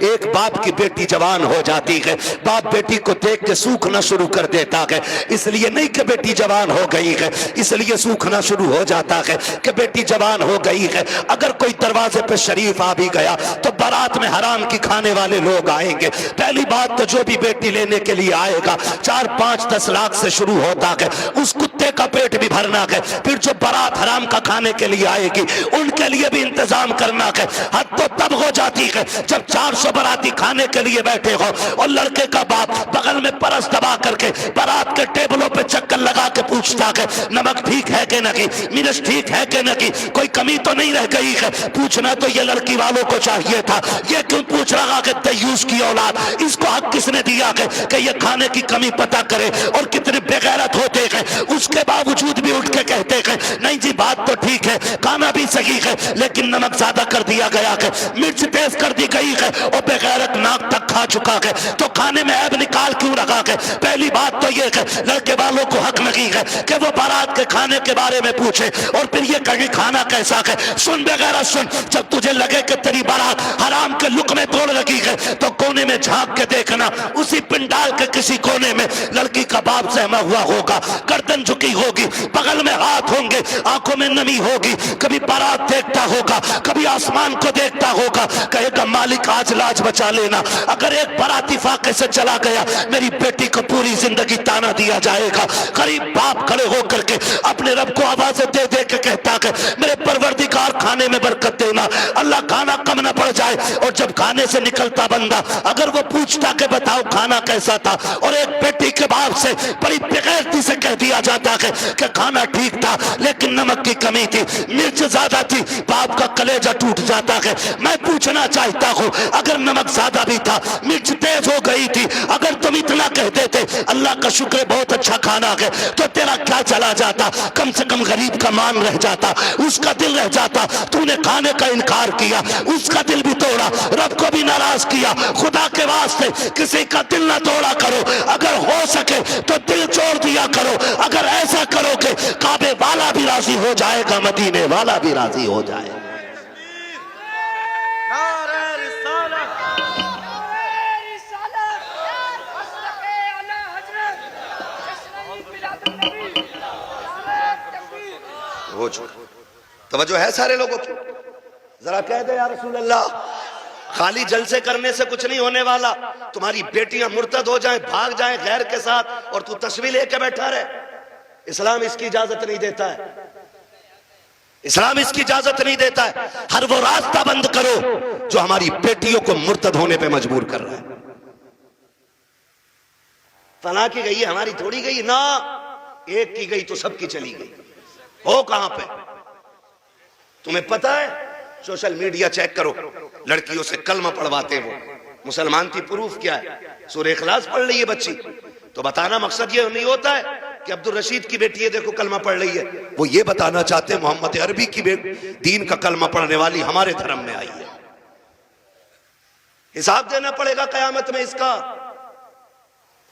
एक बाप की बेटी जवान हो जाती है, बाप बेटी को देख के सूखना शुरू कर देता है। इसलिए नहीं कि बेटी जवान हो गई है इसलिए सूखना शुरू हो जाता है कि बेटी जवान हो गई है। अगर कोई दरवाजे पे शरीफ आ भी गया तो बारात में हराम की खाने वाले लोग आएंगे। पहली बात तो जो भी बेटी लेने के लिए आएगा 4, 5, 10 लाख से शुरू होता है, उस कुत्ते का पेट भी भरना है। फिर जो बारात हराम का खाने के लिए आएगी उनके लिए भी इंतजाम करना है। हद तो तब हो जाती है जब 400 बाराती खाने के लिए बैठे हो और लड़के का बाप बगल में परस दबा करके बारात के टेबलों पे चक्कर लगा के पूछता है नमक ठीक है कि नहीं, मिर्च ठीक है कि नहीं, कोई कमी तो नहीं रह गई है। पूछना तो ये लड़की वालों को चाहिए था, ये क्यों पूछ रहा कि दयूस की औलाद, इसको हक किसने दिया है कि ये खाने की कमी पता करे। और कितने बेगैरत होते हैं, उसके बावजूद भी उठ के कहते हैं नहीं जी बात तो ठीक है, खाना भी सही है लेकिन नमक ज्यादा कर दिया गया है, मिर्च तेज कर दी गई है और बेगैरत नाक तक खा चुका है, तो खाने में ऐब निकाल क्यों रखा है। पहली बात तो ये है लड़के वालों को हक नहीं है कि वो बारात के खाने के बारे में पूछे और फिर ये कहे खाना कैसा है। सुन बेगैरत सुन, जब तुझे लगे कि तेरी बारात हराम के लुक में तोड़ लगी है तो कोने में झांक के देखना, उसी पिंडाल के किसी कोने में लड़की का बाप सहमा हुआ होगा, गर्दन झुकी होगी, बगल में हाथ होंगे, आंखों में नमी होगी, कभी बारात देखता होगा, कभी आसमान को देखता होगा, कहेगा मालिक आज लाज बचा लेना, अगर एक बाराती फाके से चला गया मेरी बेटी को पूरी जिंदगी ताना दिया जाएगा। गरीब बाप खड़े होकर के अपने रब को आवाजें दे दे के कहता है मेरे परवरदिगार खाने में बरकत देना, अल्लाह खाना कम न पड़ जाए। और जब खाने से निकलता बंदा अगर वो पूछता कि बताओ खाना कैसा था और एक बेटी के बाप से बड़ी बेगैरती से कह दिया जाता है कि खाना ठीक था लेकिन नमक की कमी थी, मिर्च ज्यादा थी, बाप का कलेजा टूट जाता है। मैं पूछना चाहता हूँ अगर नमक ज्यादा भी था, मिर्च तेज हो गई थी, अगर तुम इतना कहते थे अल्लाह का शुक्र बहुत अच्छा खाना है, तो तेरा क्या चला जाता, कम से कम गरीब का मान रह जाता, उसका दिल रह जाता। तूने खाने का इनकार किया, उसका दिल भी तोड़ा, रब को भी नाराज किया। खुदा के वास्ते किसी का दिल ना तोड़ा करो, अगर हो सके तो दिल छोड़ दिया करो। अगर ऐसा करोगे काबे वाला भी राजी हो जाएगा, मदीने वाला भी राजी हो जाएगा। तवज्जो है सारे लोगों की, जरा कह दे या रसूल अल्लाह। खाली जलसे करने से कुछ नहीं होने वाला, तुम्हारी बेटियां मुर्तद हो जाएं, भाग जाएं गैर के साथ और तू तस्वीर लेके बैठा रहे, इस्लाम इसकी इजाजत नहीं देता है, इस्लाम इसकी इजाजत नहीं देता है। हर वो रास्ता बंद करो जो हमारी बेटियों को मुर्तद होने पे मजबूर कर रहा है। फला की गई है हमारी थोड़ी गई ना, एक की गई तो सबकी चली गई। हो कहां पे तुम्हें पता है? सोशल मीडिया चेक करो, लड़कियों से कलमा पढ़वाते वो, मुसलमान की प्रूफ क्या है? सूरह इखलास पढ़ रही है बच्ची, तो बताना मकसद ये नहीं होता है कि अब्दुल रशीद की बेटी है देखो कलमा पढ़ रही है, वो ये बताना चाहते हैं मोहम्मद अरबी की दीन का कलमा पढ़ने वाली हमारे धर्म में आई है। हिसाब देना पड़ेगा कयामत में इसका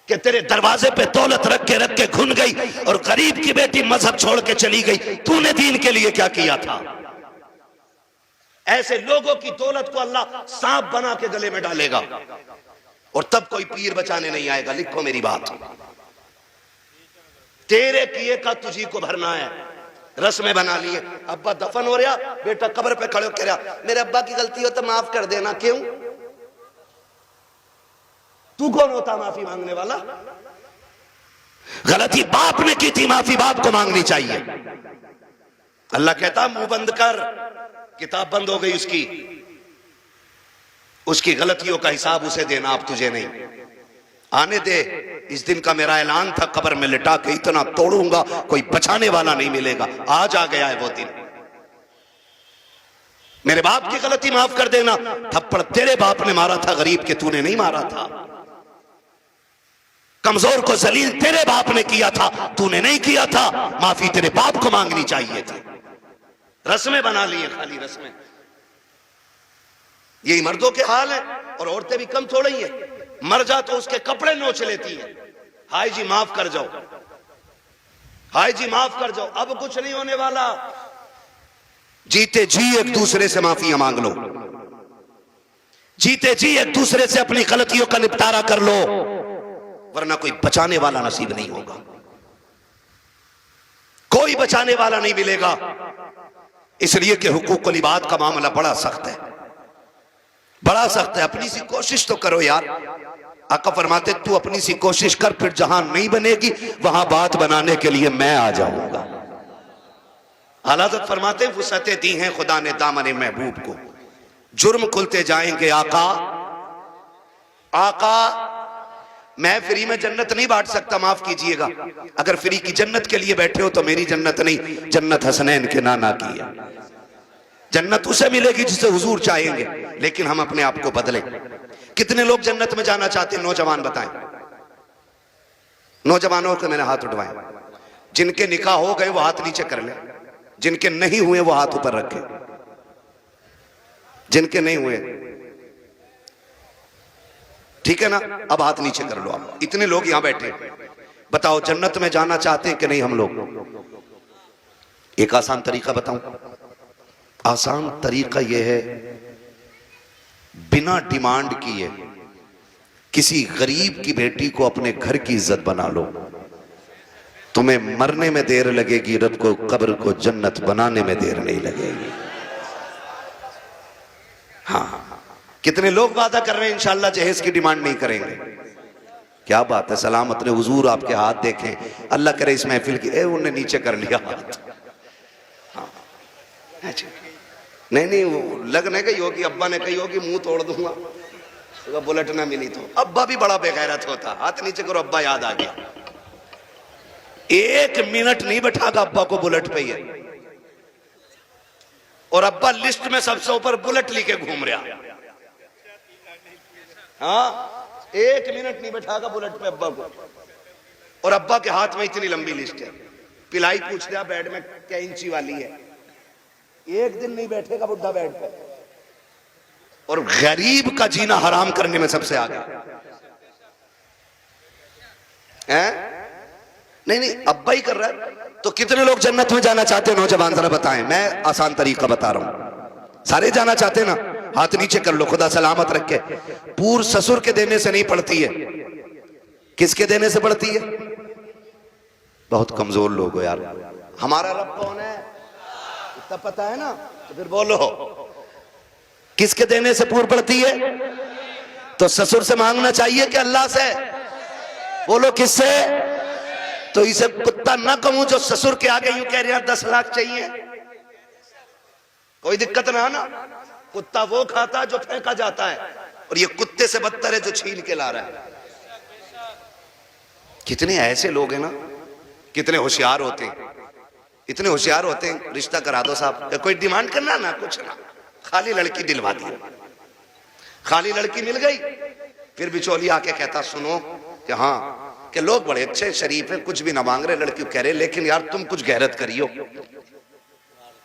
कि तेरे दरवाजे पे दौलत रख के घुन गई और गरीब की बेटी मजहब छोड़ के चली गई, तूने दीन के लिए क्या किया था? ऐसे लोगों की दौलत को अल्लाह सांप बना के गले में डालेगा और तब कोई पीर बचाने नहीं आएगा। लिखो मेरी बात, तेरे किए का तुझी को भरना है। रस्में बना लिए, अब्बा दफन हो रहा, बेटा कब्र पे खड़े कह रहा मेरे अब्बा की गलती हो तो माफ कर देना। क्यों? तू कौन होता माफी मांगने वाला? गलती बाप ने की थी, माफी बाप को मांगनी चाहिए। अल्लाह कहता मुंह बंद कर, किताब बंद हो गई उसकी गलतियों का हिसाब उसे देना, अब तुझे नहीं। आने दे, इस दिन का मेरा ऐलान था, कब्र में लिटा के इतना तोड़ूंगा कोई बचाने वाला नहीं मिलेगा। आज आ गया है वो दिन। मेरे बाप की गलती माफ कर देना, थप्पड़ तेरे बाप ने मारा था गरीब के, तूने नहीं मारा था। कमजोर को जलील तेरे बाप ने किया था, तूने नहीं किया था, माफी तेरे बाप को मांगनी चाहिए थी। रस्में बना लिए, खाली रस्में। यही मर्दों के हाल है और औरतें भी कम थोड़ी है, मर जा तो उसके कपड़े नोच लेती है। हाय जी माफ कर जाओ, हाय जी माफ कर जाओ, अब कुछ नहीं होने वाला। जीते जी एक दूसरे से माफिया मांग लो। जीते जी एक दूसरे से अपनी गलतियों का निपटारा कर लो, वरना कोई बचाने वाला नसीब नहीं होगा, कोई बचाने वाला नहीं मिलेगा। इसलिए कि हुकूकुल इबाद का मामला बड़ा सख्त है, बड़ा सख्त है। अपनी सी कोशिश तो करो यार। आका फरमाते तू अपनी सी कोशिश कर, फिर जहां नहीं बनेगी वहां बात बनाने के लिए मैं आ जाऊंगा। हालात फरमाते वुसअतें दी हैं खुदा ने दामन महबूब को, जुर्म खुलते जाएंगे आका। आका मैं फ्री में जन्नत नहीं बांट सकता, माफ कीजिएगा। अगर फ्री की जन्नत के लिए बैठे हो तो मेरी जन्नत नहीं, जन्नत हसनैन के नाना की है। जन्नत उसे मिलेगी जिसे हुजूर चाहेंगे, लेकिन हम अपने आप को बदलें। कितने लोग जन्नत में जाना चाहते हैं? नौजवान बताएं, नौजवानों को मैंने हाथ उठवाएं। जिनके निकाह हो गए वो हाथ नीचे कर लें, जिनके नहीं हुए वो हाथ ऊपर रखें। जिनके नहीं हुए ठीक है ना, अब हाथ नीचे कर लो आप। इतने लोग यहां बैठे, बताओ जन्नत में जाना चाहते हैं कि नहीं हम लोग? एक आसान तरीका बताऊं, आसान तरीका यह है, बिना डिमांड किए किसी गरीब की बेटी को अपने घर की इज्जत बना लो। तुम्हें मरने में देर लगेगी, रब को कब्र को जन्नत बनाने में देर नहीं लगेगी। हाँ, कितने लोग वादा कर रहे हैं इंशाअल्लाह जहेज की डिमांड नहीं करेंगे। क्या बात है, सलामत ने हुजूर आपके हाथ देखें, अल्लाह करे इस महफिल की। उन्होंने नीचे कर लिया हाथ। हाँ। नहीं वो लगने गई होगी, अब्बा ने कही होगी मुंह तोड़ दूंगा तो बुलेट ना मिली तो। अब्बा भी बड़ा बेगैरत होता, हाथ नीचे करो, अब्बा याद आ गया। 1 मिनट नहीं बैठागा अब्बा को बुलेट पे ही, और अब्बा लिस्ट में सबसे ऊपर बुलेट लेके घूम रहा। हाँ, 1 मिनट नहीं बैठागा बुलेट पे अब्बा को, और अब्बा के हाथ में इतनी लंबी लिस्ट है। पिलाई पूछ दिया बेड में क्या इंची वाली है, 1 दिन नहीं बैठेगा बुढ़ा बेड पे। और गरीब का जीना हराम करने में सबसे आगे है। नहीं अब्बा ही कर रहा है। तो कितने लोग जन्नत में जाना चाहते हैं? नौजवान जरा बताएं, मैं आसान तरीका बता रहा हूं। सारे जाना चाहते हैं ना? हाथ नीचे कर लो, खुदा सलामत रखे। पूर ससुर के देने से नहीं पड़ती है, किसके देने से पड़ती है? बहुत कमजोर लोग हो यार। हमारा रब कौन है इतना पता है ना? तो फिर बोलो किसके देने से पूर पड़ती है? तो ससुर से मांगना चाहिए कि अल्लाह से? बोलो किससे? तो इसे कुत्ता ना कहूं जो ससुर के आगे यूं कह रहे हैं 10 लाख चाहिए, कोई दिक्कत ना ना। कुत्ता वो खाता जो फेंका जाता है, और ये कुत्ते से बदतर है जो छीन के ला रहा है। कितने ऐसे लोग हैं ना, कितने होशियार होते हैं, इतने होशियार होते हैं। रिश्ता करा दो साहब, कोई डिमांड करना ना, कुछ ना, खाली लड़की दिलवा दी। खाली लड़की मिल गई, फिर बिचौली आके कहता सुनो कि हाँ कि लोग बड़े अच्छे शरीफ हैं, कुछ भी ना मांग रहे, लड़की कह रहे लेकिन यार तुम कुछ गैरत करियो।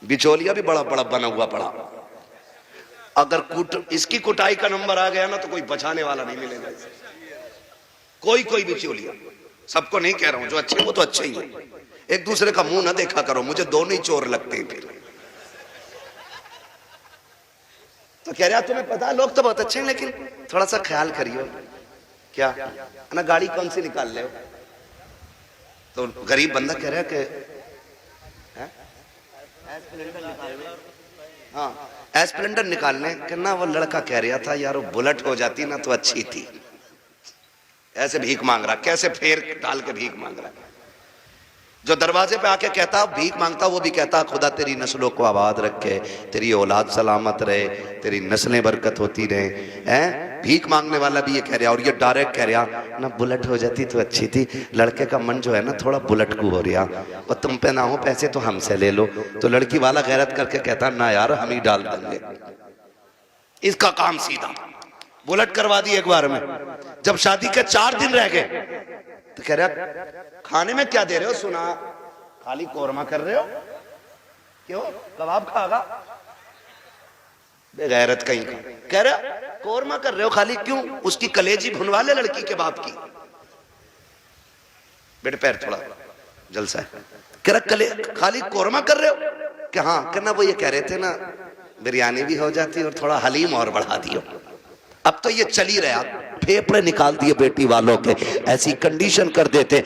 बिचौलिया भी बड़ा बड़ा बना हुआ पड़ा। अगर इसकी कुटाई का नंबर आ गया ना तो कोई बचाने वाला नहीं मिलेगा। कोई बिचौलिया, सबको नहीं कह रहा हूं, जो अच्छे वो तो अच्छे ही है। एक दूसरे का मुंह ना देखा करो, मुझे दोनों ही चोर लगते हैं। फिर तो कह रहा तुम्हें पता लोग तो बहुत अच्छे हैं, लेकिन थोड़ा सा ख्याल करियो। क्या ना, गाड़ी कौन सी निकाल ले हो? तो गरीब बंदा कह रहा है कि हाँ एस्प्लेंडर निकालने। कहना वो लड़का कह रहा था यार वो बुलेट हो जाती ना तो अच्छी थी। ऐसे भीख मांग रहा, कैसे फेर डाल के भीख मांग रहा। जो दरवाजे पे आके कहता भीख मांगता, वो भी कहता खुदा तेरी नस्लों को आबाद रखे, तेरी औलाद सलामत रहे, तेरी नस्लें बरकत होती रहे। हैं भीख मांगने वाला भी ये कह रहा, और ये डायरेक्ट कह रहा ना बुलेट हो जाती तो अच्छी थी। लड़के का मन जो है ना थोड़ा बुलेट को हो रहा, और तुम पे ना हो पैसे तो हमसे ले लो। तो लड़की वाला गैरत करके कहता ना यार हम ही डाल देंगे। इसका काम सीधा बुलेट करवा दी एक बार में। जब शादी के 4 दिन रह गए तो कह रहा खाने में क्या दे रहे हो? सुना खाली कोरमा कर रहे हो, क्यों कबाब खागा? बेगैरत कहीं का। कह रहा कोरमा कर रहे हो खाली, क्यों? उसकी कलेजी भुनवा ले लड़की के बाप की। बेटे पैर थोड़ा जलसा है। कह रहा खाली कोरमा कर रहे हो? कि हाँ। कहना वो ये कह रहे थे ना बिरयानी भी हो जाती और थोड़ा हलीम और बढ़ा दियो। अब तो ये चल ही रहा, फेफड़े निकाल दिए बेटी वालों के, ऐसी कंडीशन कर देते।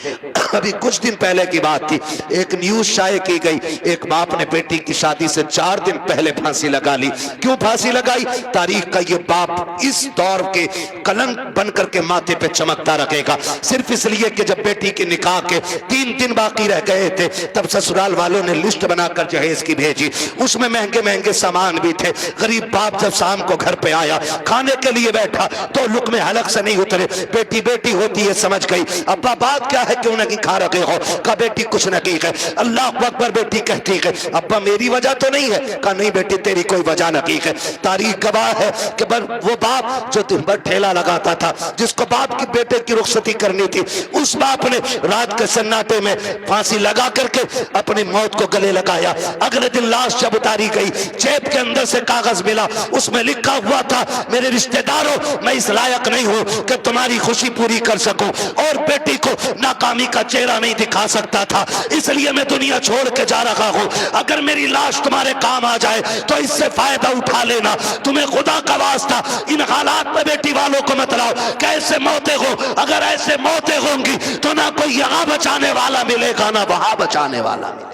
अभी कुछ दिन पहले की बात थी, एक न्यूज शाये की गई, एक बाप ने बेटी की शादी से 4 दिन पहले फांसी लगा ली। क्यों फांसी लगाई? तारीख का ये बाप इस दौर के कलंक बन करके माथे पे चमकता रहेगा, सिर्फ इसलिए कि जब बेटी के निकाह के 3 दिन बाकी रह गए थे, तब ससुराल वालों ने लिस्ट बनाकर जहेज की भेजी। उसमें महंगे महंगे सामान भी थे। गरीब बाप जब शाम को घर पे आया, खाने के लिए बैठा, तो लुक़्मे हलक से नहीं उतरे। बेटी बेटी होती है, समझ गई। अब्बा बात क्या है, क्यों नहीं खा रहे हो? कहा बेटी कुछ नहीं है। अल्लाह अकबर बेटी कहती है, अब्बा मेरी वजह तो नहीं है? कहा नहीं बेटी तेरी कोई वजह नहीं है। तारीख गवाह है कि वो बाप जो दिन भर ठेला लगाता था, जिसको बाप की बेटे की रुखसती करनी थी, उस बाप ने रात के सन्नाटे में फांसी लगा करके अपनी मौत को गले लगाया। अगले दिन लाश जब उतारी गई, जेब के अंदर से कागज मिला, उसमें लिखा हुआ था, मेरे रिश्तेदारों मैं इस लायक नहीं हूं कि तुम्हारी खुशी पूरी कर सकूं, और बेटी को नाकामी का चेहरा नहीं दिखा सकता था, इसलिए मैं दुनिया छोड़ के जा रहा हूं। अगर मेरी लाश तुम्हारे काम आ जाए तो इससे फायदा उठा लेना। तुम्हें खुदा का वास्ता इन हालात में बेटी वालों को मत लाओ। कैसे मौतें हो, अगर ऐसे मौतें होंगी तो ना कोई यहां बचाने वाला मिलेगा, ना वहां बचाने वाला मिलेगा।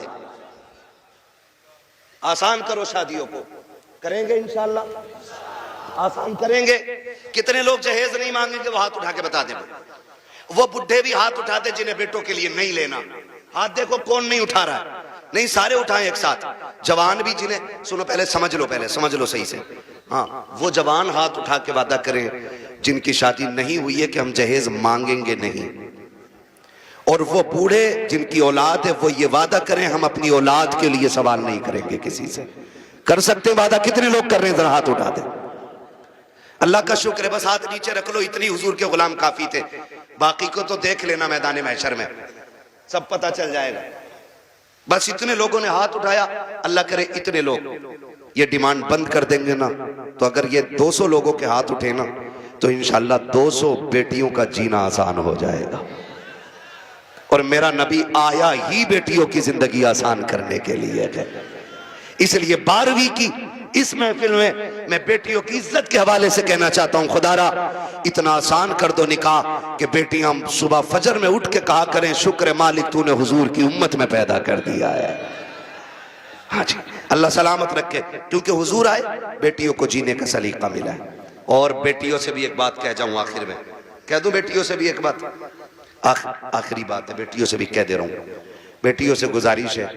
आसान करो शादियों को, करेंगे इंशाअल्लाह, आसान करेंगे। कितने लोग जहेज नहीं मांगेंगे? वो हाथ उठा के बता दें। वो बुढ़े भी हाथ उठाते जिन्हें बेटों के लिए नहीं लेना। हाथ देखो कौन नहीं उठा रहा है। नहीं सारे उठाएं एक साथ। जवान भी जिन्हें, सुनो पहले समझ लो, पहले समझ लो सही से। हाँ, वो जवान हाथ उठा के वादा करें जिनकी शादी नहीं हुई है कि हम जहेज मांगेंगे नहीं। और वो बूढ़े जिनकी औलाद है वो ये वादा करें हम अपनी औलाद के लिए सवाल नहीं करेंगे किसी से। कर सकते वादा? कितने लोग कर रहे हैं? जरा हाथ उठा दे। अल्लाह का शुक्र है, बस हाथ नीचे रख लो, इतनी हुजूर के गुलाम काफी थे। बाकी को तो देख लेना मैदान महशर में, सब पता चल जाएगा। बस इतने लोगों ने हाथ उठाया। अल्लाह करे इतने लोग ये डिमांड बंद कर देंगे ना, तो अगर ये 200 लोगों के हाथ उठे ना, तो इंशाल्लाह 200 बेटियों का जीना आसान हो जाएगा। और मेरा नबी आया ही बेटियों की जिंदगी आसान करने के लिए है। इसलिए 12वीं की इस महफिल में मैं बेटियों की इज्जत के हवाले से कहना चाहता हूं, खुदारा इतना आसान कर दो निकाह कि बेटियां सुबह फजर में उठ के कहा करें, शुक्र मालिक तूने हुजूर की उम्मत में पैदा कर दिया है। हाँ जी, अल्लाह सलामत रखे, क्योंकि हुजूर आए, बेटियों को जीने का सलीका मिला है। और बेटियों से भी एक बात कह जाऊं आखिर में, कह दूं बेटियों से भी एक बात, आखिरी बात है, बेटियों से भी कह दे रहा हूं। बेटियों से गुजारिश है,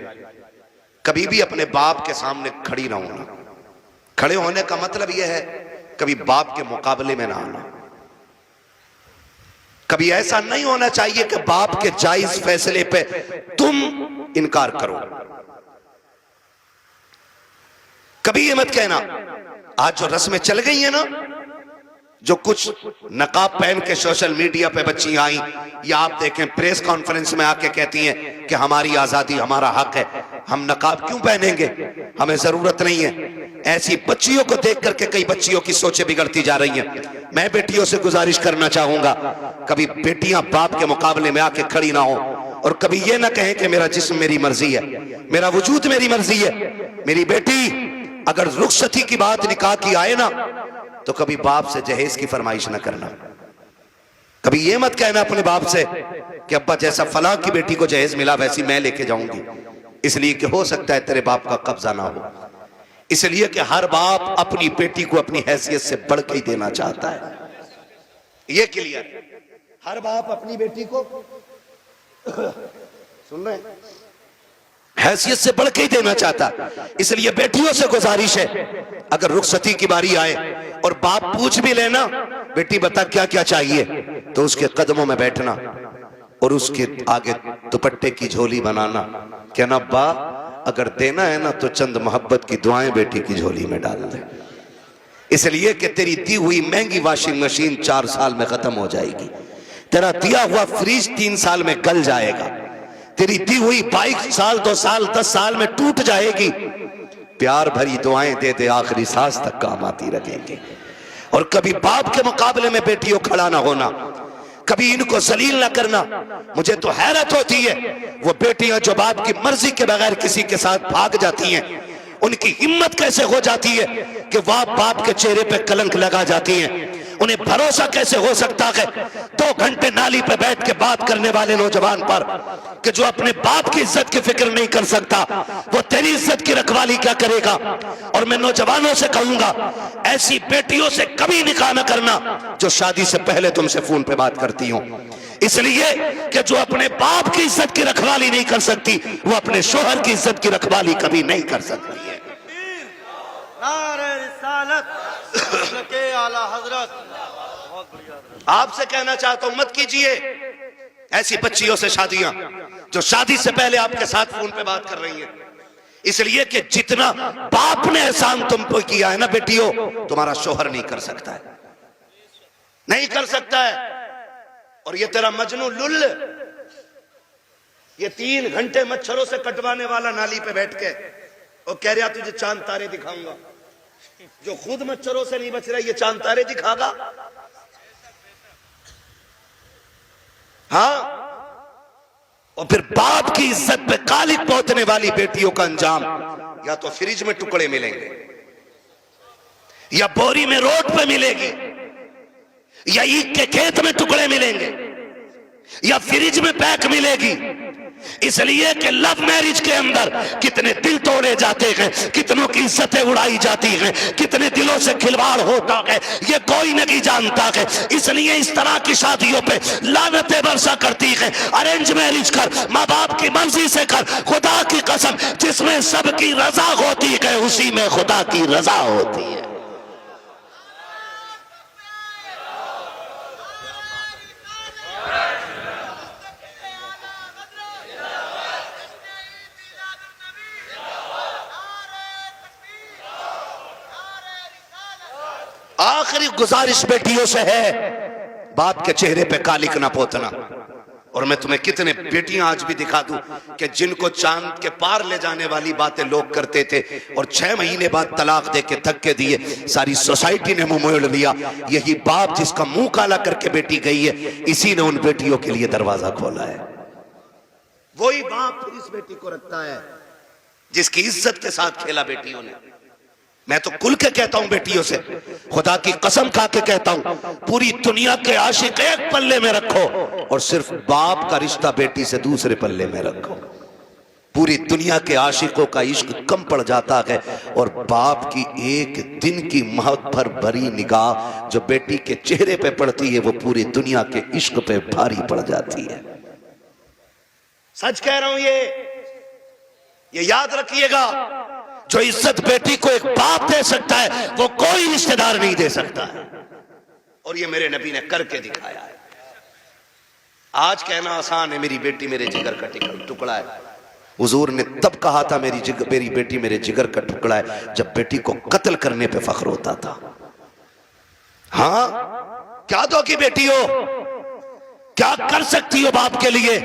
कभी भी अपने बाप के सामने खड़ी ना होना। खड़े होने का मतलब यह है कभी बाप के मुकाबले में ना आना। कभी ऐसा नहीं होना चाहिए कि बाप के जायज फैसले पे तुम इनकार करो। कभी ये मत कहना, आज जो रस्में चल गई है ना, जो कुछ नकाब पहन के सोशल मीडिया पे बच्ची आई, या आप देखें प्रेस कॉन्फ्रेंस में आके कहती हैं कि हमारी आजादी हमारा हक है, हम नकाब क्यों पहनेंगे, हमें जरूरत नहीं है। ऐसी बच्चियों को देख करके कई बच्चियों की सोचें बिगड़ती जा रही हैं। मैं बेटियों से गुजारिश करना चाहूंगा, कभी बेटियां बाप के मुकाबले में आके खड़ी ना हो, और कभी ये ना कहें कि मेरा जिस्म मेरी मर्जी है, मेरा वजूद मेरी मर्जी है। मेरी बेटी अगर रुखसती की बात निकाह की आए ना, तो कभी बाप से जहेज की फरमाइश ना करना। कभी ये मत कहना अपने बाप से कि अब्बा जैसा फलां की बेटी को जहेज मिला वैसी मैं लेके जाऊंगी, इसलिए कि हो सकता है तेरे बाप का कब्जा ना हो। इसलिए कि हर बाप अपनी बेटी को अपनी हैसियत से बढ़ के ही देना चाहता है। ये क्लियर, हर बाप अपनी बेटी को सुन रहे हैं, हैसियत से बढ़ के ही देना चाहता। इसलिए बेटियों से गुजारिश है, अगर रुखसती की बारी आए और बाप पूछ भी लेना, बेटी बता क्या क्या चाहिए, तो उसके कदमों में बैठना और उसके आगे दुपट्टे की झोली बनाना, कहना अब्बा अगर देना है ना तो चंद मोहब्बत की दुआएं बेटी की झोली में डाल दे, इसलिए कि तेरी दी हुई महंगी वॉशिंग मशीन 4 साल में खत्म हो जाएगी, तेरा दिया हुआ फ्रिज 3 साल में गल जाएगा, तेरी दी हुई बाइक साल 2 साल 10 साल में टूट जाएगी। प्यार भरी दुआएं दे दे, आखिरी सांस तक काम आती रहेंगी। और कभी बाप के मुकाबले में बेटियों खड़ा ना होना, कभी इनको जलील ना करना। मुझे तो हैरत होती है वो बेटियां जो बाप की मर्जी के बगैर किसी के साथ भाग जाती हैं, उनकी हिम्मत कैसे हो जाती है कि वह बाप के चेहरे पे कलंक लगा जाती हैं। उन्हें भरोसा कैसे हो सकता है 2 घंटे नाली पे बैठ के बात करने वाले नौजवान पर कि जो अपने बाप की इज्जत की फिक्र नहीं कर सकता, वो तेरी इज्जत की रखवाली क्या करेगा। और मैं नौजवानों से कहूंगा, ऐसी बेटियों से कभी निकाह न करना जो शादी से पहले तुमसे फोन पे बात करती हो, इसलिए कि जो अपने बाप की इज्जत की रखवाली नहीं कर सकती, वो अपने शोहर की इज्जत की रखवाली कभी नहीं कर सकती है। आपसे कहना चाहता हूं, मत कीजिए ऐसी बच्चियों से शादियां जो शादी से पहले आपके साथ फोन पे बात कर रही हैं, इसलिए कि जितना बाप ने एहसान तुम पे किया है ना बेटियों, तुम्हारा शोहर नहीं कर सकता है, नहीं कर सकता है। और ये तेरा मजनू लुल, ये 3 घंटे मच्छरों से कटवाने वाला नाली पे बैठ के और कह रहा तुझे चांद तारे दिखाऊंगा, जो खुद मच्छरों से नहीं बच रहा ये चांद तारे दिखागा। हाँ, और फिर बाप की इज्जत पे कालिक पहुंचने वाली बेटियों का अंजाम या तो फ्रिज में टुकड़े मिलेंगे, या बोरी में रोड पे मिलेगी, या ईख के खेत में टुकड़े मिलेंगे, या फ्रिज में पैक मिलेगी। इसलिए कि लव मैरिज के अंदर कितने दिल तोड़े जाते हैं, कितनों की इज्जतें उड़ाई जाती हैं, कितने दिलों से खिलवाड़ होता है, ये कोई नहीं जानता है। इसलिए इस तरह की शादियों पे लानतें बरसा करती है। अरेंज मैरिज कर, माँ बाप की मर्जी से कर, खुदा की कसम जिसमें सबकी रजा होती है उसी में खुदा की रजा होती है। आखिरी गुजारिश बेटियों से है, बाप के चेहरे पे कालिक ना पोतना। और मैं तुम्हें कितने बेटियां आज भी दिखा दूं कि जिनको चांद के पार ले जाने वाली बातें लोग करते थे और 6 महीने बाद तलाक दे के धक्के दिए, सारी सोसाइटी ने मुंह मोड़ लिया। यही बाप जिसका मुंह काला करके बेटी गई है, इसी ने उन बेटियों के लिए दरवाजा खोला है। वही बाप फिर इस बेटी को रखता है जिसकी इज्जत के साथ खेला बेटियों ने। मैं तो खुल के कहता हूं बेटियों से, खुदा की कसम खा के कहता हूं, पूरी दुनिया के आशिक एक पल्ले में रखो और सिर्फ बाप का रिश्ता बेटी से दूसरे पल्ले में रखो। पूरी दुनिया के आशिकों का इश्क कम पड़ जाता है और बाप की एक दिन की महत्व भरी निगाह जो बेटी के चेहरे पे पड़ती है वो पूरी दुनिया के इश्क पे भारी पड़ जाती है। सच कह रहा हूं, ये याद रखिएगा, जो इज्जत बेटी को एक बाप दे सकता है वो कोई रिश्तेदार नहीं दे सकता है। और ये मेरे नबी ने करके दिखाया है। आज कहना आसान है, मेरी बेटी मेरे जिगर का टुकड़ा है। हुजूर ने तब कहा था मेरी बेटी मेरे जिगर का टुकड़ा है जब बेटी को कत्ल करने पे फख्र होता था। हाँ, क्या दो की बेटी हो, क्या कर सकती हो बाप के लिए,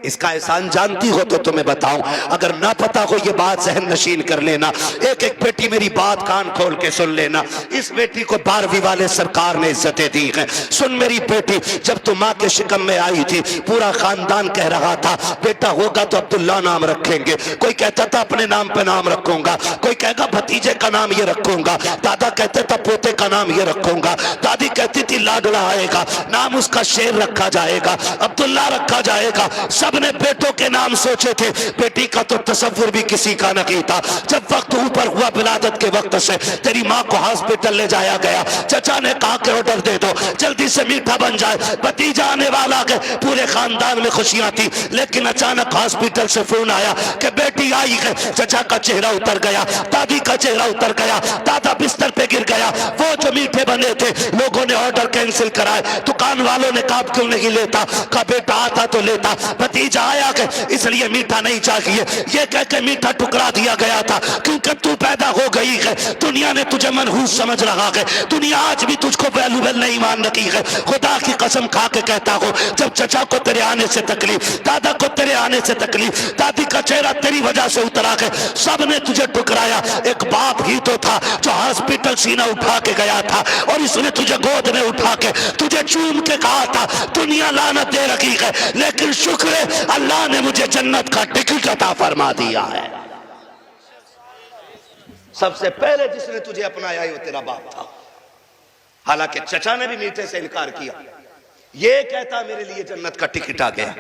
इसका एहसान जानती हो तो तुम्हें बताऊं, अगर ना पता हो ये बात जहन नशीन कर लेना। एक एक बेटी मेरी बात कान खोल के सुन लेना। इस बेटी को 12वीं वाले सरकार ने इज्जतें दी हैं। सुन मेरी बेटी, जब तू माँ के शिकम में आई थी पूरा खानदान कह रहा था बेटा होगा तो अब्दुल्ला नाम रखेंगे, कोई कहता था अपने नाम पे नाम रखूंगा, कोई कहेगा भतीजे का नाम ये रखूंगा, दादा कहते था पोते का नाम ये रखूंगा, दादी कहती थी लाडला आएगा, नाम उसका शेर रखा जाएगा, अब्दुल्ला रखा जाएगा। सबने बेटों के नाम सोचे थे, बेटी का तो तसव्वुर भी किसी का नहीं था। जब वक्त ऊपर हुआ विलादत के वक्त से तेरी माँ को हॉस्पिटल ले जाया गया, चचा ने कहा कि ऑर्डर दे दो जल्दी से मीठा बन जाए, भतीजा आने वाला है। पूरे खानदान में खुशियां थी, लेकिन अचानक हॉस्पिटल से फोन आया कि बेटी आई है। चचा का चेहरा उतर गया, दादी का चेहरा उतर गया, दादा बिस्तर पे गिर गया। वो जो मीठे बने थे लोगों ने ऑर्डर कैंसिल कराए, दुकान वालों ने कहा क्यों नहीं लेता, कहा बेटा आता तो लेता, भतीजा आया कि इसलिए मीठा नहीं चाहिए, ये कह के मीठा टुकरा दिया गया था। क्योंकि तू पैदा हो गई है, दुनिया ने तुझे मनहूस समझ रहा है, दुनिया आज भी तुझको वैल्यूबल नहीं मान रही है। खुदा की कसम खा के कहता हूं, जब चचा को तेरे आने से तकलीफ, दादा को तेरे आने से तकलीफ, दादी का चेहरा तेरी वजह से उतरा है, सब ने तुझे टुकराया। एक बाप ही तो था जो हॉस्पिटल सीना उठा के गया था और इसने तुझे गोद में उठा के तुझे चूम के कहा था दुनिया लानत दे रखी है, लेकिन शुक्र है अल्लाह ने मुझे जन्नत का टिकट अता फरमा दिया है। सबसे पहले जिसने तुझे अपनाया वो तेरा बाप था। हालांकि चचा ने भी मीठे से इनकार किया। ये कहता मेरे लिए जन्नत का टिकट आ गया,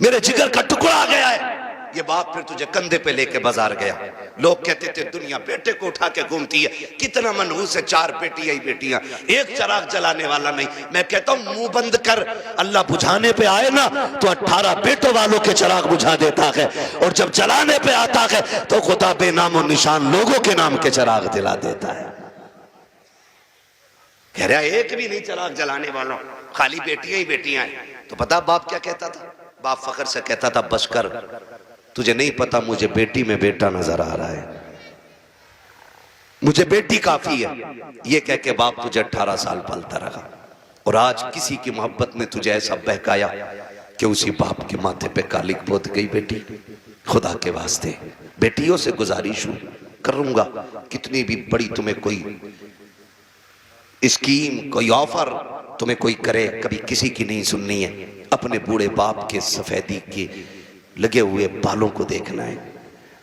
मेरे जिगर का टुकड़ा आ गया है। ये बाप फिर तुझे कंधे पे लेके बाजार गया। लोग कहते थे दुनिया बेटे को उठा के घूमती है, कितना मनहूस है, 4 बेटियां ही बेटियां, एक चिराग जलाने वाला नहीं। मैं कहता हूं मुंह बंद कर, अल्लाह बुझाने पे आए ना तो 18 बेटों वालों के चिराग बुझा देता है, और जब जलाने पे आता है तो खुदा बेनामो निशान लोगों के नाम के चिराग दिला देता है। कह रहा एक भी नहीं चिराग जलाने वाला, खाली बेटियां ही बेटियां हैं। तो पता बाप क्या कहता था? बाप फखर से कहता था बस कर, तुझे नहीं पता मुझे बेटी में बेटा नजर आ रहा है, मुझे बेटी काफी है। ये कह के बाप तुझे 18 साल पलता रहा, और आज किसी की मोहब्बत ने तुझे ऐसा बहकाया कि उसी बाप के माथे पे कालिक पोत गई बेटी। खुदा के वास्ते बेटियों से गुजारिश हूं करूंगा, कितनी भी बड़ी तुम्हें कोई स्कीम, कोई ऑफर तुम्हें कोई करे, कभी किसी की नहीं सुननी है। अपने बूढ़े बाप के सफेदी के लगे हुए बालों को देखना है,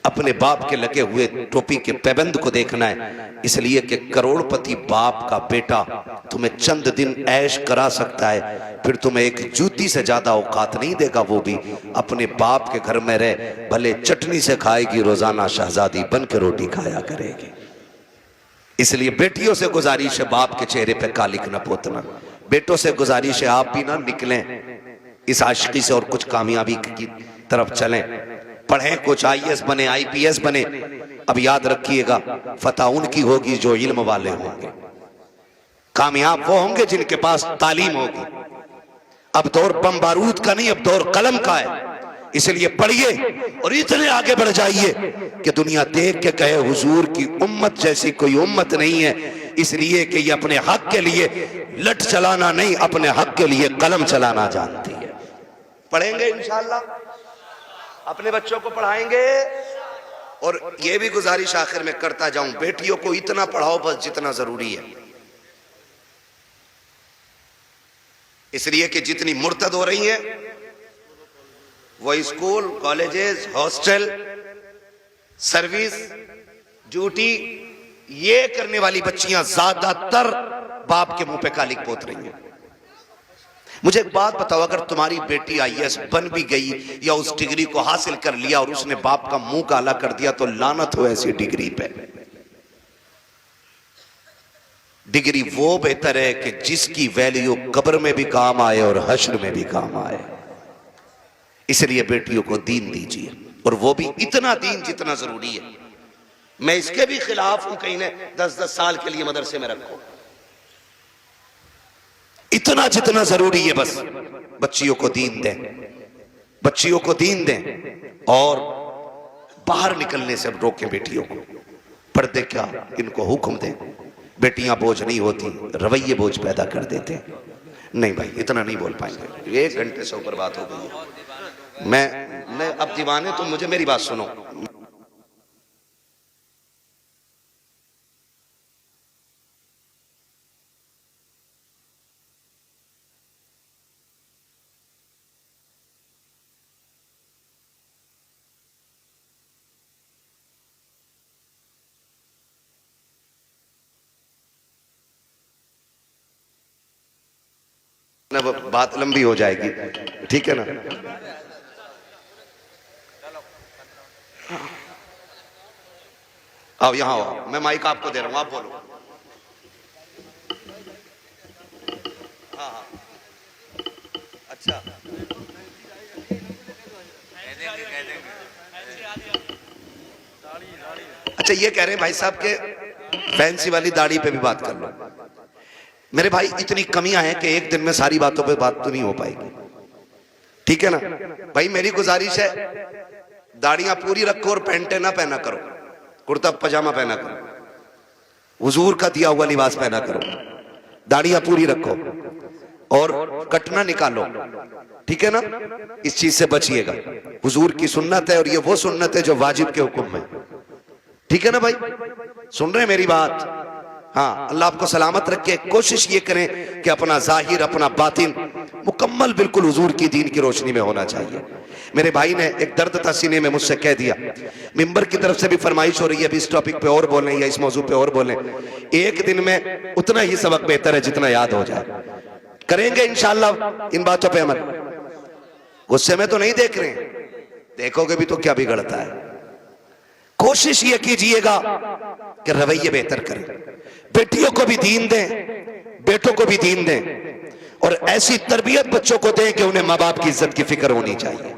अपने बाप के लगे हुए टोपी के पैबंद को देखना है, इसलिए कि करोड़पति बाप का बेटा तुम्हें चंद दिन ऐश करा सकता है, फिर तुम्हें एक जूती से ज्यादा औकात नहीं देगा। वो भी अपने बाप के घर में रह, भले चटनी से खाएगी, रोजाना शहजादी बन के रोटी खाया करेगी। इसलिए बेटियों से गुजारिश है बाप के चेहरे पे कालिक न पोतना। बेटों से गुजारिश है आप भी ना निकलें इस आशिकी से और कुछ कामयाबी की तरफ चलें, पढ़ें, कुछ IAS बने, IPS बने। अब याद रखिएगा फतह उनकी होगी जो इल्म वाले होंगे, कामयाब वो होंगे जिनके पास तालीम होगी। अब दौर बम बारूद का नहीं, अब दौर कलम का है। इसलिए पढ़िए और इतने आगे बढ़ जाइए कि दुनिया देख के कहे हुजूर की उम्मत जैसी कोई उम्मत नहीं है, इसलिए कि ये अपने हक के लिए लठ चलाना नहीं, अपने हक के लिए कलम चलाना जानती है। पढ़ेंगे इंशाअल्लाह, अपने बच्चों को पढ़ाएंगे। और ये भी गुजारिश आखिर में करता जाऊं, बेटियों को इतना पढ़ाओ बस जितना जरूरी है, इसलिए कि जितनी मुर्तद हो रही हैं वो school, colleges, hostel, service, duty, ये करने वाली बच्चियां ज्यादातर बाप के मुंह पे कालिक पोत रही हैं। मुझे एक बात बताओ, अगर तुम्हारी बेटी IAS बन भी गई या उस डिग्री को हासिल कर लिया और उसने बाप का मुंह काला कर दिया, तो लानत हो ऐसी डिग्री पे। डिग्री वो बेहतर है कि जिसकी वैल्यू कब्र में भी काम आए और हश्र में भी काम आए। इसलिए बेटियों को दीन दीजिए, और वो भी इतना दीन जितना जरूरी है। मैं इसके भी खिलाफ हूं कहीं ने 10-10 साल के लिए मदरसे में रखो, इतना जितना जरूरी है बस बच्चियों को दीन दें, बच्चियों को दीन दें, और बाहर निकलने से रोकें बेटियों को। पर्दे क्या, इनको हुक्म दें। बेटियां बोझ नहीं होती, रवैये बोझ पैदा कर देते हैं। नहीं भाई इतना नहीं बोल पाएंगे, 1 घंटे से ऊपर बात हो गई है। मैं अब दीवाने, तुम मुझे मेरी बात सुनो। ना बात लंबी हो जाएगी, ठीक है ना। आओ यहाँ आओ, मैं माइक आपको दे रहा हूं, आप बोलो। हाँ हाँ अच्छा, अच्छा ये कह रहे हैं भाई साहब के फैंसी वाली दाढ़ी पे भी बात कर लो। मेरे भाई इतनी कमियां हैं कि एक दिन में सारी बातों पे बात तो नहीं हो पाएगी, ठीक है ना भाई। मेरी गुजारिश है दाढ़ियां पूरी रखो और पैंटे ना पहना करो, कुर्ता पजामा पहना करो, हुजूर का दिया हुआ लिबास पहना करो, दाढ़ियां पूरी रखो और कटना निकालो, ठीक है ना। इस चीज से बचिएगा, हुजूर की सुन्नत है और ये वो सुन्नत है जो वाजिब के हुक्म में, ठीक है ना भाई। सुन रहे मेरी बात? हाँ, अल्लाह आपको सलामत रखे। कोशिश ये करें कि अपना जाहिर अपना बातिन मुकम्मल बिल्कुल हुजूर की दीन की रोशनी में होना चाहिए। मेरे भाई ने एक दर्द था सीने में, मुझसे कह दिया, मिंबर की तरफ से भी फरमाइश हो रही है अभी इस टॉपिक पे और बोलें या इस मौजू पे और बोलें। एक दिन में उतना ही सबक बेहतर है जितना याद हो जाए। करेंगे इंशाअल्लाह इन बातों पे अमल। गुस्से में तो नहीं देख रहे, देखोगे भी तो क्या बिगड़ता है। कोशिश ये कीजिएगा कि रवैये बेहतर करें, बेटियों को भी दीन दें, बेटों को भी दीन दें, और ऐसी तरबियत बच्चों को दें कि उन्हें मां बाप की इज्जत की फिक्र होनी चाहिए।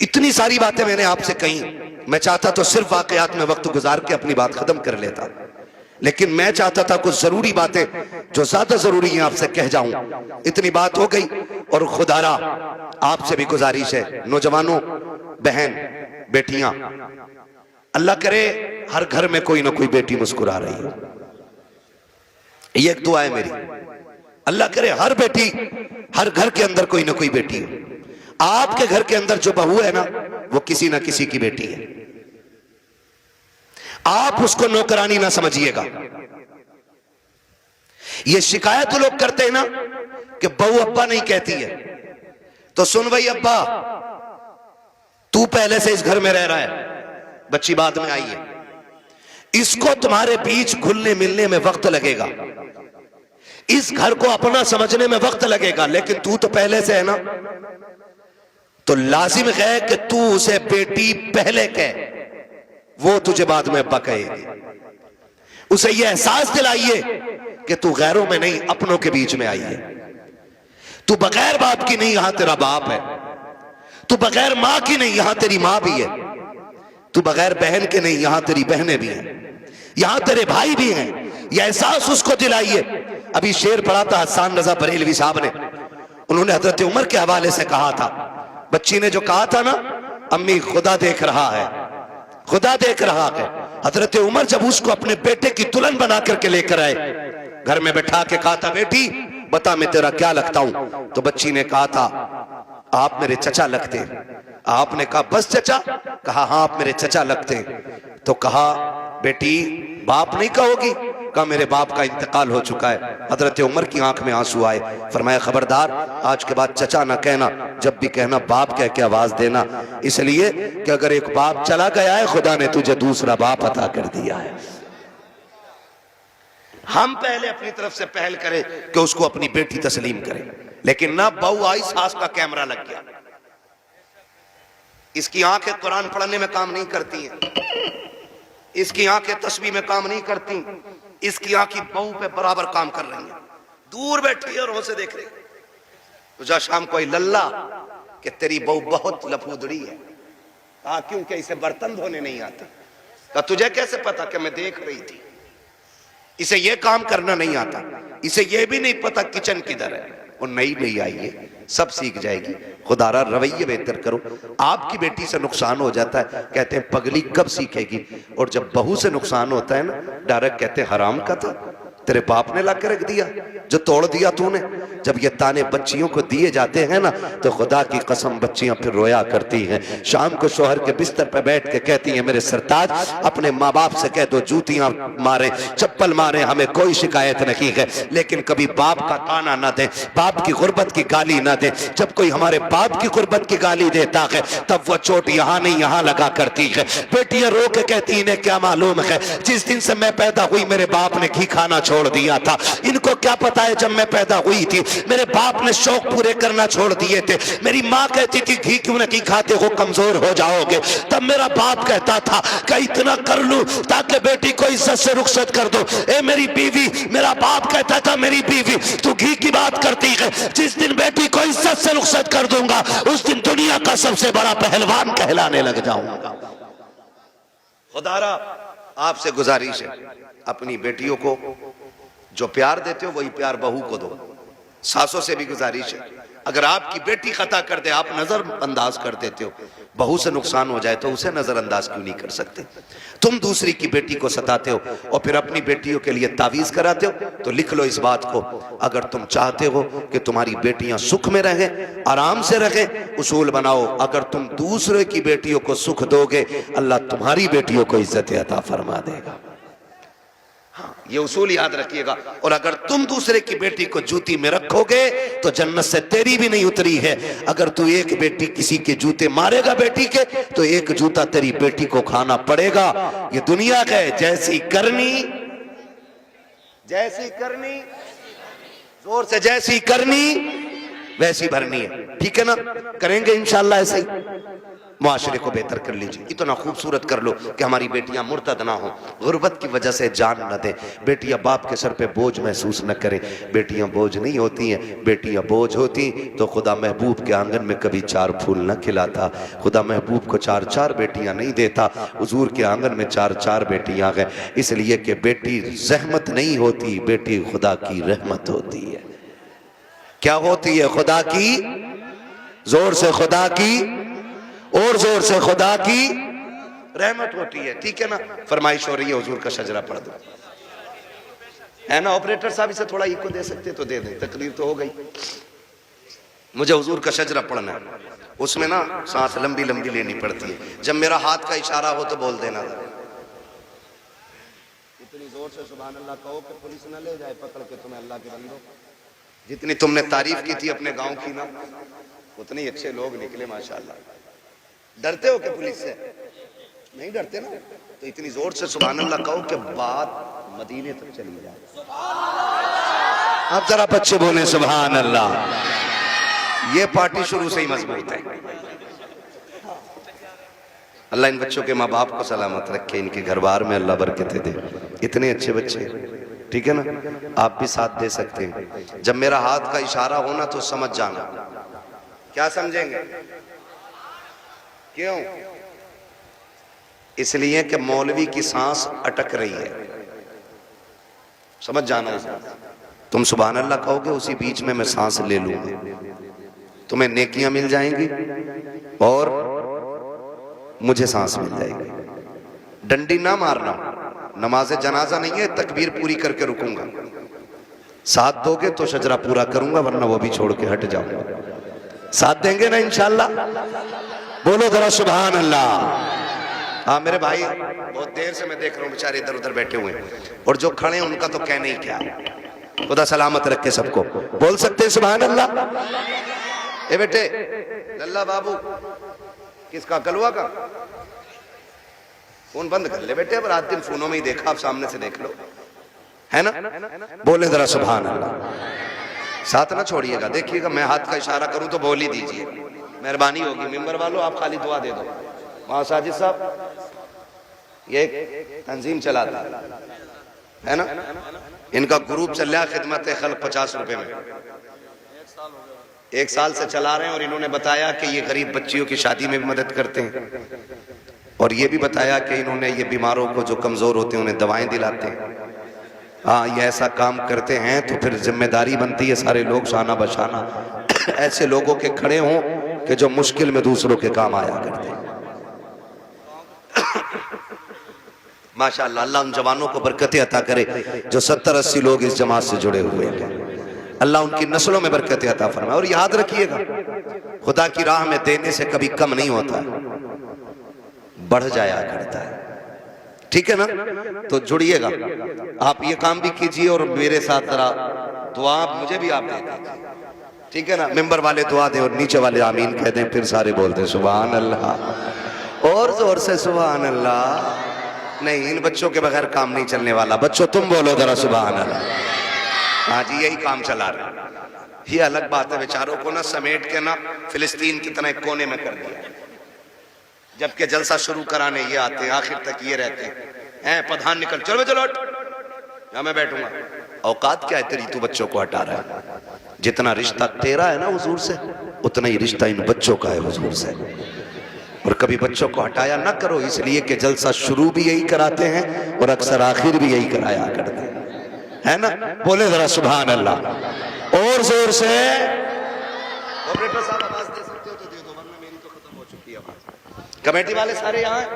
इतनी सारी बातें मैंने आपसे कही, मैं चाहता तो सिर्फ वाकयात में वक्त गुजार के अपनी बात खत्म कर लेता, लेकिन मैं चाहता था कुछ जरूरी बातें जो ज्यादा जरूरी हैं आपसे कह जाऊं। इतनी बात हो गई, और खुदारा आपसे भी गुजारिश है, नौजवानों, बहन, बेटियां, अल्लाह करे हर घर में कोई ना कोई बेटी मुस्कुरा रही हो। ये एक दुआ है मेरी, अल्लाह करे हर बेटी, हर घर के अंदर कोई ना कोई बेटी हो। आपके घर के अंदर जो बहू है ना, वो किसी ना किसी की बेटी है। आप उसको नौकरानी ना समझिएगा। ये शिकायत लोग करते हैं ना कि बहू अब्बा नहीं कहती है, तो सुन भाई अब्बा, तू पहले से इस घर में रह रहा है, बच्ची बाद में आई है, इसको तुम्हारे बीच घुलने मिलने में वक्त लगेगा, इस घर को अपना समझने में वक्त लगेगा, लेकिन तू तो पहले से है ना, तो लाजिम है कि तू उसे बेटी पहले कह, वो तुझे बाद में अब्बा कहेगी। उसे यह एहसास दिलाइए कि तू गैरों में नहीं, अपनों के बीच में आई है। तू बगैर बाप की नहीं, यहां तेरा बाप है। तू बगैर मां की नहीं, यहां तेरी मां भी है। तू बगैर बहन के नहीं, यहां तेरी बहनें भी हैं, यहां तेरे भाई भी हैं। यह एहसास उसको दिलाइए। अभी शेर पढ़ा था हसन रजा बरेलवी साहब ने, उन्होंने हजरत उमर के हवाले से कहा था, बच्ची ने जो कहा था ना, अम्मी खुदा देख रहा है, खुदा देख रहा है। हजरत उमर जब उसको अपने बेटे की दुल्हन बना करके लेकर आए, घर में बैठा के कहा था, बेटी बता मैं तेरा क्या लगता हूं? तो बच्ची ने कहा था, आप मेरे चचा लगते। आपने कहा बस चचा? कहा हाँ आप मेरे चचा लगते। तो कहा बेटी बाप नहीं कहोगी? कहा मेरे बाप का इंतकाल हो चुका है। हजरत उमर की आंख में आंसू आए, फरमाया खबरदार आज के बाद चचा ना कहना, जब भी कहना बाप कह के आवाज देना, इसलिए कि अगर एक बाप चला गया है, खुदा ने तुझे दूसरा बाप अता कर दिया है। हम पहले अपनी तरफ से पहल करें कि उसको अपनी बेटी तस्लीम करें, लेकिन ना बहू आई, सास का कैमरा लग गया, इसकी आंखें कुरान पढ़ने में काम नहीं करती हैं, इसकी आंखें तस्बीह में काम नहीं करती, इसकी आंखें बहू पे बराबर काम कर रही हैं, दूर बैठी है और वहां से देख रही। तुझा शाम कोई लल्ला कि तेरी बहू बहुत लफूदड़ी है। कहा क्योंकि इसे बर्तन धोने नहीं आते। कहा तुझे कैसे पता? कि मैं देख रही थी। इसे ये काम करना नहीं आता, इसे ये भी नहीं पता किचन किधर है। और नई नई आई है, सब सीख जाएगी। खुदारा रवैये बेहतर करो। आपकी बेटी से नुकसान हो जाता है, कहते हैं पगली कब सीखेगी, और जब बहू से नुकसान होता है ना, डायरेक्ट कहते हैं हराम का था, तेरे बाप ने ला के रख दिया, जो तोड़ दिया तूने। जब ये ताने बच्चियों को दिए जाते हैं ना, तो खुदा की कसम बच्चियां फिर रोया करती हैं। शाम को शोहर के बिस्तर पर बैठ के कहती हैं, मेरे सरताज अपने माँ बाप से कह दो जूतियां मारे, चप्पल मारे, हमें कोई शिकायत नहीं है, लेकिन कभी बाप का ताना ना दे, बाप की गुर्बत की गाली ना दे। जब कोई हमारे बाप की गुर्बत की गाली देता है, तब वो चोट यहाँ नहीं यहाँ लगा करती है। बेटियां रो के कहती इन्हें क्या मालूम है, जिस दिन से मैं पैदा हुई मेरे बाप ने घी खाना छोड़ दिया था। इनको क्या पता है जब मैं पैदा हुई थी मेरे बाप ने शौक पूरे करना छोड़ दिए थे। मेरी माँ कहती थी घी क्यों नहीं खाते हो, कमजोर हो जाओगे। तब मेरा बाप कहता था कि इतना कर लूं ताकि बेटी को इज्जत से रुखसत कर दो। ए मेरी बीवी, मेरा बाप कहता था मेरी बीवी तू घी की बात करती है, जिस दिन बेटी को इज्जत से रुखसत कर दूंगा उस दिन दुनिया का सबसे बड़ा पहलवान कहलाने लग जाऊंगा। खुदारा आपसे गुजारिश है, अपनी बेटियों को जो प्यार देते हो वही प्यार बहू को दो। सासों से भी गुजारिश है, अगर आपकी बेटी खता कर दे आप नजरअंदाज कर देते हो, बहू से नुकसान हो जाए तो उसे नजरअंदाज क्यों नहीं कर सकते? तुम दूसरी की बेटी को सताते हो और फिर अपनी बेटियों के लिए तावीज कराते हो। तो लिख लो इस बात को, अगर तुम चाहते हो कि तुम्हारी बेटियां सुख में रहें, आराम से रहें, उसूल बनाओ, अगर तुम दूसरे की बेटियों को सुख दोगे, अल्लाह तुम्हारी बेटियों को इज्जत अता फरमा देगा। हाँ, ये उसूल याद रखिएगा। और अगर तुम दूसरे की बेटी को जूती में रखोगे तो जन्नत से तेरी भी नहीं उतरी है। अगर तू एक बेटी किसी के जूते मारेगा बेटी के, तो एक जूता तेरी बेटी को खाना पड़ेगा। ये दुनिया का है, जैसी करनी जोर से जैसी करनी वैसी भरनी है। ठीक है ना? करेंगे इंशाअल्लाह ऐसे ही, मुआशरे को बेहतर कर लीजिए। इतना खूबसूरत कर लो कि हमारी बेटियां मुर्तद ना हो, गुर्बत की वजह से जान न दें। बेटियां बाप के सर पे बोझ महसूस न करें। बेटियां बोझ नहीं होती हैं। बेटियां बोझ होती तो खुदा महबूब के आंगन में कभी 4 फूल न खिलाता। खुदा महबूब को 4-4 बेटियां नहीं देता। हुजूर के आंगन में 4-4 बेटियां हैं, इसलिए कि बेटी जहमत नहीं होती, बेटी खुदा की रहमत होती है। क्या होती है? खुदा की, जोर से खुदा की, और जोर से खुदा की रहमत होती है। ठीक है ना? फरमाइश हो रही है हुजूर का शजरा पढ़ दो, है ना? ऑपरेटर साहब इसे थोड़ा इको दे सकते तो दे दें, तकरीर तो हो गई। मुझे हुजूर का शजरा पढ़ना है, उसमें ना सांस लंबी लंबी लेनी पड़ती है। जब मेरा हाथ का इशारा हो तो बोल देना। इतनी जोर से सुभान अल्लाह कहो कि पुलिस ना ले जाए पकड़ के तुम्हें। अल्लाह के बंदो, जितनी तुमने तारीफ की थी अपने गांव की ना, उतने अच्छे लोग निकले माशाअल्लाह। डरते हो कि पुलिस से? नहीं डरते ना? तो इतनी जोर से सुभान अल्लाह कहो कि बात मदीने तक चली जाए। अब जरा बच्चे बोले सुभान अल्लाह। ये पार्टी शुरू से ही मजबूत है। अल्लाह इन बच्चों के माँ बाप को सलामत रखे, इनके घर बार में अल्लाह बरकतें दे। इतने अच्छे बच्चे, ठीक है ना? आप भी साथ दे सकते हैं। जब मेरा हाथ का इशारा होना तो समझ जाना। क्या समझेंगे? क्यों? इसलिए कि मौलवी की सांस अटक रही है। समझ जाना। तुम सुभान अल्लाह कहोगे, उसी बीच में मैं सांस ले लूंगा, तुम्हें नेकियां मिल जाएंगी और मुझे सांस मिल जाएगी। डंडी ना मारना, नमाज जनाजा नहीं है, तकबीर पूरी करके रुकूंगा। साथ दोगे तो शजरा पूरा करूंगा, वरना वो भी छोड़ के हट जाऊंगा। साथ देंगे ना इंशाअल्लाह? बोलो जरा सुभान अल्लाह। हाँ मेरे भाई, बहुत देर से मैं देख रहा हूँ बेचारे इधर उधर बैठे हुए हैं, और जो खड़े हैं उनका तो कहने ही क्या। खुदा सलामत रखे सबको। बोल सकते हैं सुभान अल्लाह? ए बेटे लल्ला बाबू, किसका? कलवा का? फोन बंद कर ले बेटे, अब रात दिन फोनों में ही देखा, आप सामने से देख लो, है ना? बोले जरा सुभान अल्लाह। साथ ना छोड़िएगा। देखिएगा मैं हाथ का इशारा करूं तो बोल ही दीजिए, मेहरबानी होगी। मेंबर वालों आप खाली दुआ दे दो। वहां साजिद साहब ये तंजीम चलाता है ना, इनका ग्रुप चल रहा है खिदमत खल्क 50 रुपए में। 1 साल से चला रहे हैं, और इन्होंने बताया कि ये गरीब बच्चियों की शादी में भी मदद करते हैं, और ये भी बताया कि इन्होंने ये बीमारों को जो कमजोर होते हैं उन्हें दवाएं दिलाते हैं। हाँ, ये ऐसा काम करते हैं तो फिर जिम्मेदारी बनती है सारे लोग शाना बशाना ऐसे लोगों के खड़े हों कि जो मुश्किल में दूसरों के काम आया करते हैं। माशाअल्लाह, अल्लाह उन जवानों को बरकतें अता करे जो 70-80 लोग इस जमात से जुड़े हुए हैं। अल्लाह उनकी नस्लों में बरकतें अता फरमाए। और याद रखिएगा, खुदा की राह में देने से कभी कम नहीं होता, बढ़ जाया करता है। ठीक है ना? तो जुड़िएगा, आप ये काम भी कीजिए, और मेरे साथ जरा दुआ मुझे भी आप दे दीजिए। ठीक है ना? मेंबर वाले दुआ दें और नीचे वाले आमीन कह दें, फिर सारे बोलते सुभान अल्लाह, और जोर से सुभान अल्लाह। नहीं, इन बच्चों के बगैर काम नहीं चलने वाला। बच्चों तुम बोलो जरा सुभान अल्लाह। हाँ जी, यही काम चला रहे। ये अलग बात है, बेचारों को ना समेट के ना फिलिस्तीन की तरह कोने में कर दिया, जबकि जलसा शुरू कराने ये आते हैं, आखिर तक ये रहते हैं। प्रधान निकल, चलो चलो यहाँ मैं बैठूंगा। औकात क्या है तेरी, तू बच्चों को हटा रहा है। जितना रिश्ता तेरा है ना हुजूर से, उतना ही रिश्ता इन बच्चों का है हुजूर से। और कभी बच्चों को हटाया ना करो, इसलिए कि जलसा शुरू भी यही कराते हैं और अक्सर आखिर भी यही कराया करते हैं, है ना? बोले जरा सुभान अल्लाह और जोर से। ऑपरेटर साहब आवाज दे सकते हो तो दे दो, वरना मेरी तो खत्म हो चुकी है आवाज। कमेटी वाले सारे यहाँ हैं?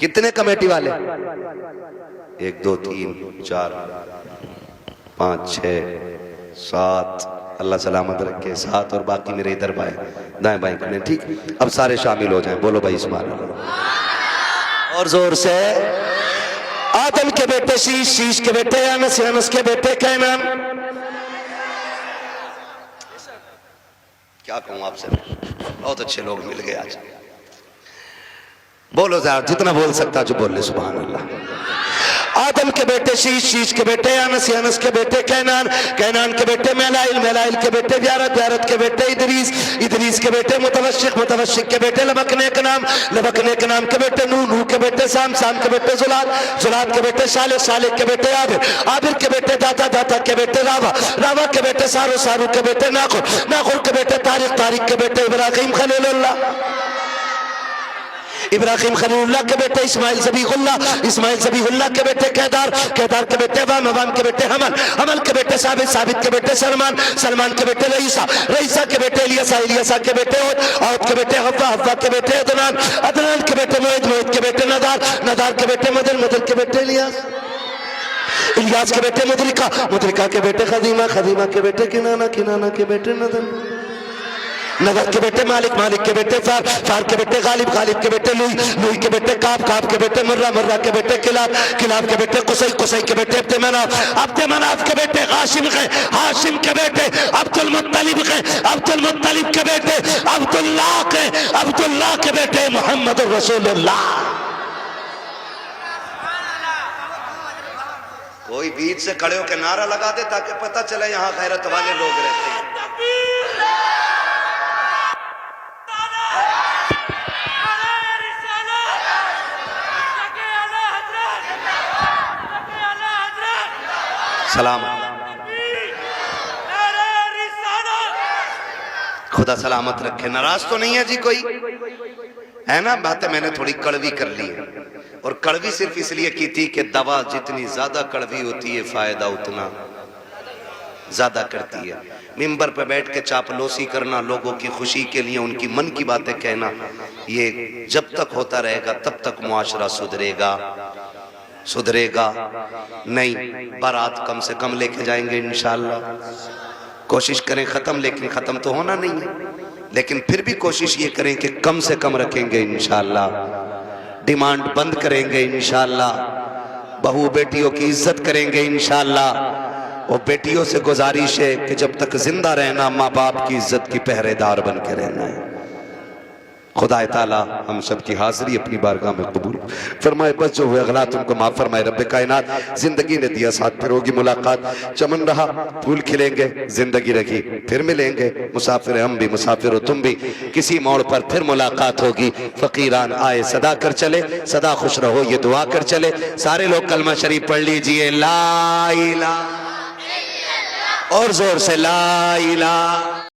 कितने कमेटी वाले? 1 2 3 4 5 6 7, अल्लाह सलामत रखे। 7 और बाकी मेरे इधर बाएं दाएं बाएं करने। ठीक, अब सारे शामिल हो जाएं। बोलो भाई सुभान अल्लाह और जोर से। आदम के बेटे बेटे शीश, शीश के बेटे अनस, अनस के बेटे कैनान। क्या कहूं आपसे, बहुत अच्छे लोग मिल गए आज। बोलो जरा, जितना बोल सकता जो बोल ले सुभान अल्लाह। आदम के बेटे शीश, शीश के बेटे अनस, अनस के बेटे कैनान, कैनान के बेटे मेलाइल, मेलाइल के बेटे ब्यारत, ब्यारत के बेटे इदरीस, इदरीस के बेटे मुतवशिक, मुतवशिक के बेटे लबकने के नाम, लबकने के नाम के बेटे नूह, नूह के बेटे साम, साम के बेटे जुलाद, जुलाद के बेटे साले, साले के बेटे आबिर, आबिर के बेटे दाता, दाता के बेटे रावा, रावा के बेटे सारू, सारू के बेटे नाखुर, नाखुर के बेटे तारिक, तारिक के बेटे इब्राहिम खलीलुल्लाह, इब्राहिम खलीलुल्लाह के बेटे इस्माइल ज़बीहुल्लाह, इस्माइल ज़बीहुल्लाह के बेटे केदार, केदार के बेटे वाम, वाम के बेटे हमल, हमल के बेटे साबित, साबित के बेटे सलमान, सलमान के बेटे रईसा, रईसा के बेटे इलियासा, इलियासा के बेटे औद के बेटे हव्वा, हव्वा के बेटे अदनान, अदनान के बेटे मोहित, मोहित के बेटे नदार, नदार के बेटे मदन, मदन के बेटे इलियास, इलियास के बेटे मुदरिका, मुदरिका के बेटे खदीमा, खदीमा के बेटे किनाना, किनाना के बेटे नदन, नगर के बेटे मालिक, मालिक के बेटे फार, फार के बेटे गालिब, गालिब के बेटे लुई, लुई के बेटे काब, काब के बेटे मुर्रा, मुर्रा के बेटे किलाब, किलाब के बेटे कुसई, कुसई के बेटे अब्दे मनाफ, अब्दे मनाफ के बेटे हाशिम के, हाशिम के बेटे अब्दुल मुत्तलिब के, अब्दुल मुत्तलिब के बेटे अब्दुल्लाह के, अब्दुल्लाह के बेटे मोहम्मद रसूलुल्लाह। कोई बीच से खड़े होकर नारा लगा दे ताकि पता चले यहाँ गैरत वाले लोग रहते हैं। सलाम, खुदा सलामत रखे। नाराज तो नहीं है जी कोई, है ना? बातें मैंने थोड़ी कड़वी कर ली है, और कड़वी सिर्फ इसलिए की थी कि दवा जितनी ज्यादा कड़वी होती है फायदा उतना ज्यादा करती है। मिंबर पे बैठ के चापलूसी करना, लोगों की खुशी के लिए उनकी मन की बातें कहना, ये जब तक होता रहेगा तब तक मुआशरा सुधरेगा, सुधरेगा नहीं। बारात कम से कम लेके जाएंगे इंशाअल्लाह, कोशिश करें खत्म, लेकिन खत्म तो होना नहीं है, लेकिन फिर भी कोशिश ये करें कि कम से कम रखेंगे इंशाअल्लाह, डिमांड बंद करेंगे इंशाअल्लाह, बहू बेटियों की इज्जत करेंगे इंशाअल्लाह। और बेटियों से गुजारिश है कि जब तक जिंदा रहना माँ बाप की इज्जत की पहरेदार बन के रहना है। खुदा ताला हम सब की हाजिरी अपनी बारगाह में कबूल फरमाए, बस जो हुए गलत उनको माफ फरमाए। रब कायनात जिंदगी ने दिया साथ, फिर होगी मुलाकात, चमन रहा फूल खिलेंगे, जिंदगी रखी फिर मिलेंगे, मुसाफिर हम भी मुसाफिर हो तुम भी, किसी मोड़ पर फिर मुलाकात होगी। फकीरान आए सदा कर चले, सदा खुश रहो ये दुआ कर चले। सारे लोग कलमा शरीफ पढ़ लीजिए, ला इलाहा, और जोर से ला इलाहा।